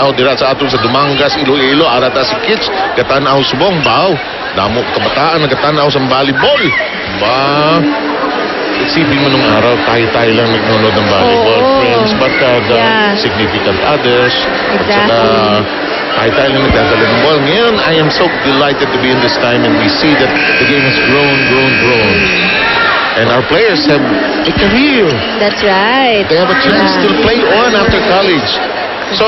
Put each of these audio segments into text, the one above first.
katanaw dira sa aton sa Dumangas, Iloilo, arata si Kitch, katanaw subong baw. Damo kabataan nagatanaw sa volleyball. Ba, isipin mo nung araw, tayo-tayo lang nagnonood ng volleyball. Friends, barkada, significant others. At saka, tayo-tayo lang nagdadala ng ball. Ngayon, I am so delighted to be in this time and we see that the game has grown. And our players have a career. That's right. They have a chance to play on after college. So,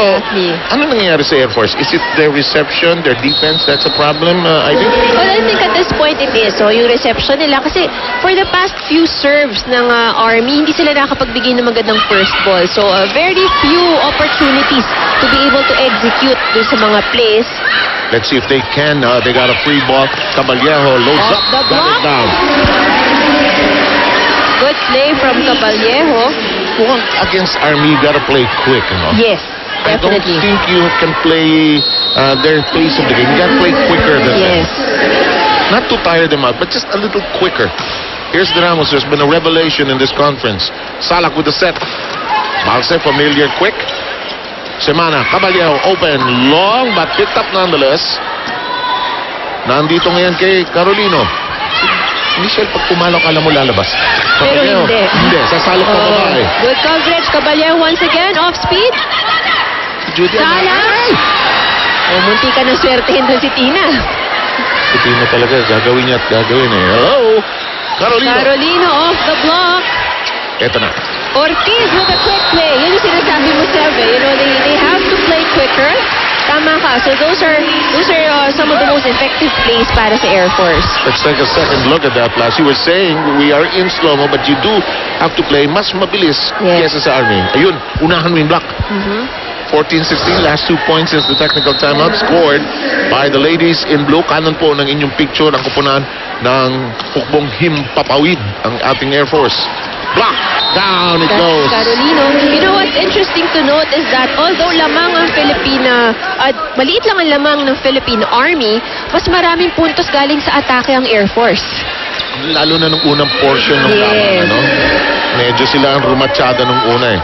ano nangyayari sa Air Force? Is it their reception, their defense that's a problem, I think? Well, I think at this point it is. So, yung reception nila. Kasi for the past few serves ng Army, hindi sila nakapagbigay ng magandang first ball. So, very few opportunities to be able to execute dun sa mga plays. Let's see if they can. They got a free ball. Caballejo loads up. The got block. it down. Good play from Caballejo. Well, against Army, you gotta play quick, you know? Yes, I don't definitely. think you can play their pace of the game. You gotta play quicker than them. Yes. Not to tire them out, but just a little quicker. Here's the Ramos. There's been a revelation in this conference. Salak with the set. Balse, familiar, quick. Semana, Caballejo, open, long, but picked up nonetheless. Nandito ngayon kay Carolino. Michelle, pag pumalo ka mo lalabas. Pero Caballejo, hindi. Hindi, sasalok pa babae. Good coverage. Caballejo once again, off speed. Judy, Sala. Munti ka ng swertehin doon si Tina. si Tina talaga, gagawin niya at gagawin eh. Hello, Carolino. Carolino off the block. Eto na. Ortiz with a quick play. Yun yung sinasabi mo, Seve. You know, they have to play quicker. Tama ka. So those are some of the most effective plays para sa Air Force. Let's take a second look at that, Flash. You were saying we are in slow-mo, but you do have to play mas mabilis kesa sa Army. Ayun, unahan mo yung block. 14-16, last 2 points since the technical timeout scored by the ladies in blue. Kanan po ng inyong picture ang kupunan ng Hukbong Himpapawid, ang ating Air Force. Block! Down it goes. Carolino. You know what's interesting to note is that although lamang ang maliit lang ang lamang ng Philippine Army, mas maraming puntos galing sa atake ang Air Force. Lalo na nung unang portion ng laban, ano? Medyo sila ang rumatsyada nung una eh.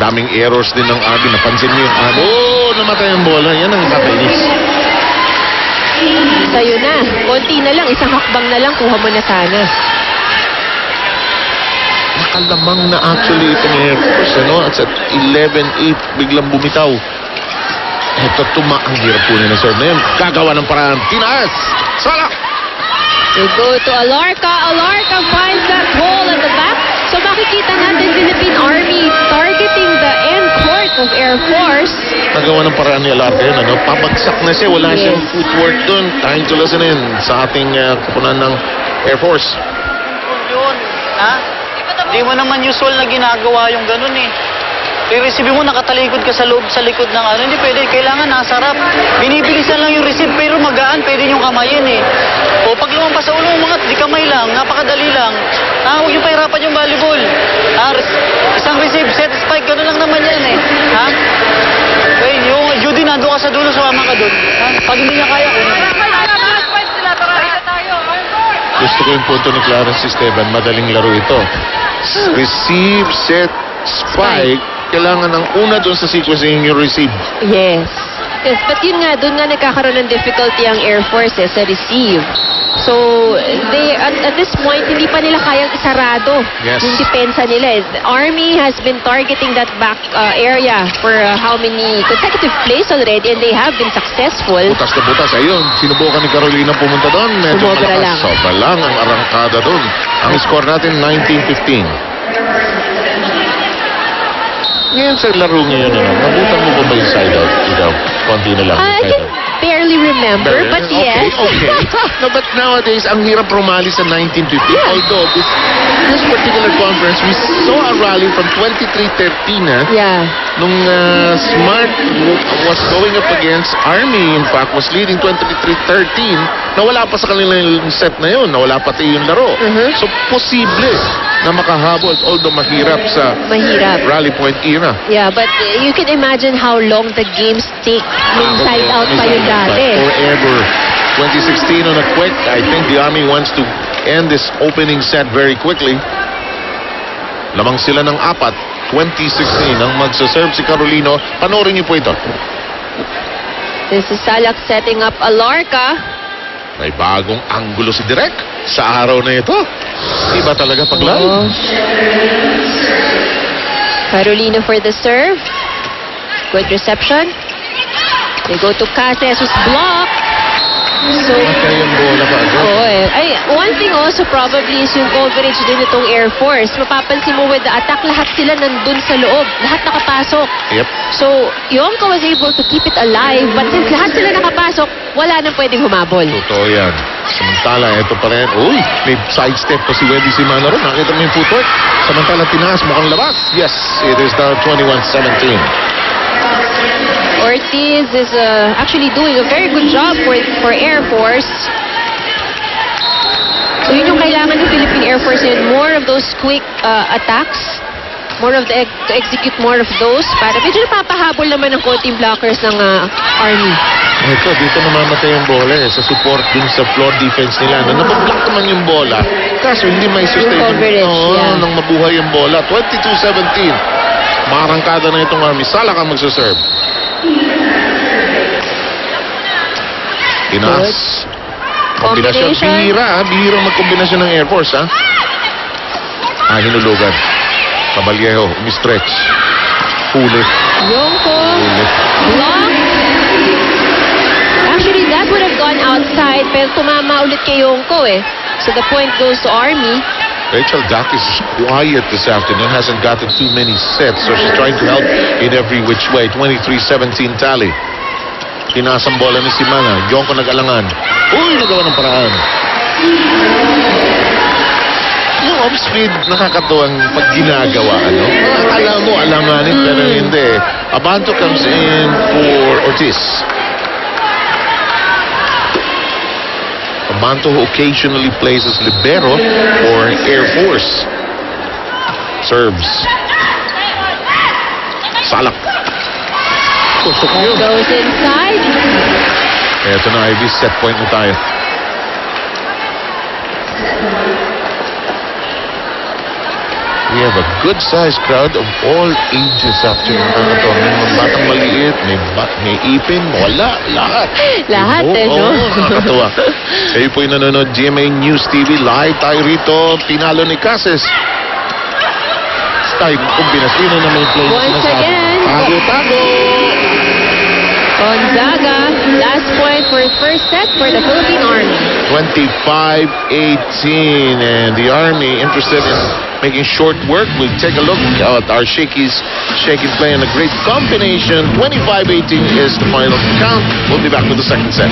Daming errors din ng Army. Napansin niyo yung Army. Oh, namatay ang bola. Yan ang kakainis. Sa'yo na. Konti na lang. Isang hakbang na lang. Kuha mo na sana. Nakalamang na actually itong Air Force, ano? At sa 11-8, biglang bumitaw. Ito, ang hirap po na serve na yun. Gagawa ng paraan. Tinaas! Sala! They go to Alarca. Alarca finds that hole at the back. So makikita natin Philippine Army targeting the end court of Air Force. Nagawa ng paraan ni Alarca yun, ano? Pabagsak na siya. Wala siyang footwork dun. Time to listen in sa ating kupunan ng Air Force. Yun, ha? Di mo naman usual na ginagawa yung ganun eh. I-receive mo, nakatalikod ka sa loob, sa likod ng ano. Hindi pwede, kailangan nasa harap. Binibilisan lang yung receive, pero magaan, pwede yung kamayin eh. O pag lumampas sa ulo, mga di kamay lang, napakadali lang. Huwag yung pahirapan yung volleyball. Isang receive, set, spike, gano'n lang naman yan eh. Ha? Okay, yung Judy, nando ka sa dulo, sumama ka doon. Ha? Pag hindi niya kaya, Gusto ko yung punto ni Clarence Esteban. Madaling laro ito. Receive, set, spike. Kailangan ng una doon sa sequence yung receive. Yes. Yes, but yun nga, doon nga nagkakaroon ng difficulty ang Air Force sa receive. So, they at this point, hindi pa nila kayang isarado yung depensa nila. Army has been targeting that back area for how many consecutive plays already, and they have been successful. Butas na butas. Ayun, sinubukan ni Carolina pumunta doon. Medyo Sumobra malakas. lang. Sobra lang ang arangkada doon. Ang score natin, 19-15. Ngayon sa laro ngayon, nabutan mo ba yung side out? Ikaw, konti na lang. I can barely remember, but yes. Okay. No, but nowadays, ang hirap rumali sa 1950. Although, this particular conference, we saw a rally from 23-13, Yeah. nung Smart was going up against Army, in fact, was leading 23-13. Nawala pa sa kanila yung set na yun. Nawala pati yung laro. So, posible na makahabol, although mahirap sa rally point era. Yeah, but you can imagine how long the games take. Side out pa yun dati. Forever. 2016 on a quick. I think the Army wants to end this opening set very quickly. Lamang sila ng 4. 2016 ang magsaserve si Carolino. Panoorin niyo po ito. This is Salak setting up Alarca. May bagong anggulo si Direk sa araw na ito. Iba talaga pag live. Oh. Carolina for the serve. Good reception. They go to Cases, who's blocked. So, Matay ang bola pa agad. oo eh. Ay, one thing also probably is yung coverage din itong Air Force. Mapapansin mo with the attack, lahat sila nandun sa loob. Lahat nakapasok. Yep. So, Yonko was able to keep it alive. But since lahat sila nakapasok, wala nang pwedeng humabol. Totoo yan. Samantala, ito pa rin. Uy, may sidestep pa si Wendy Simana ron. Nakita mo yung footwork. Samantala, tinaas, mukhang labas. Yes, it is now 21-17. Ortiz is actually doing a very good job for Air Force. So yun yung kailangan ng Philippine Air Force yun. More of those quick attacks. More of the to execute more of those. Para medyo napapahabol naman ng konting blockers ng Army. Ito, dito namamatay yung bola sa support dun sa floor defense nila. Napablock naman yung bola. Kaso hindi may sustain Yung coverage, yeah. nang mabuhay yung bola. 22-17. Marangkada na itong Army. Salak ang magsaserve. Tinas. Kombinasyon. Combination. Bihira magkombinasyon ng Air Force, ha? Hinulugan. Caballejo, umi-stretch. Huli. Yonko. Huli. Block. Actually, that would have gone outside pero tumama ulit kay Yonko eh. So the point goes to Army. Rachel Dack is quiet this afternoon, hasn't gotten too many sets, so she's trying to help in every which way. 23-17 tally. Tinasang bola ni Simana. Yonko nag-alangan. Uy, nagawa ng paraan. Yung off-speed, nakakatuwang pag ginagawa, ano? Akala mo alanganin, pero hindi. Abanto comes in for Ortiz. Abanto who occasionally plays as libero for Air Force. Serves. Salak. Tusok yun. Goes inside. Eto na, Ivy. Set point na tayo. We have a good-sized crowd of all ages after may mga batang maliit, may ipin, wala, lahat. Lahat eh, no? Oo, nakakatuwa. Kayo po'y nanonood GMA News TV. Live tayo rito. Pinalo ni Cases. Tayo kombinasyon na may play. Once again. Tago-tago. Gonzaga, last point for first set for the Philippine Army. 25-18, and the Army interested in making short work. We'll take a look at our Shakey's playing a great combination. 25-18 is the final count. We'll be back with the second set.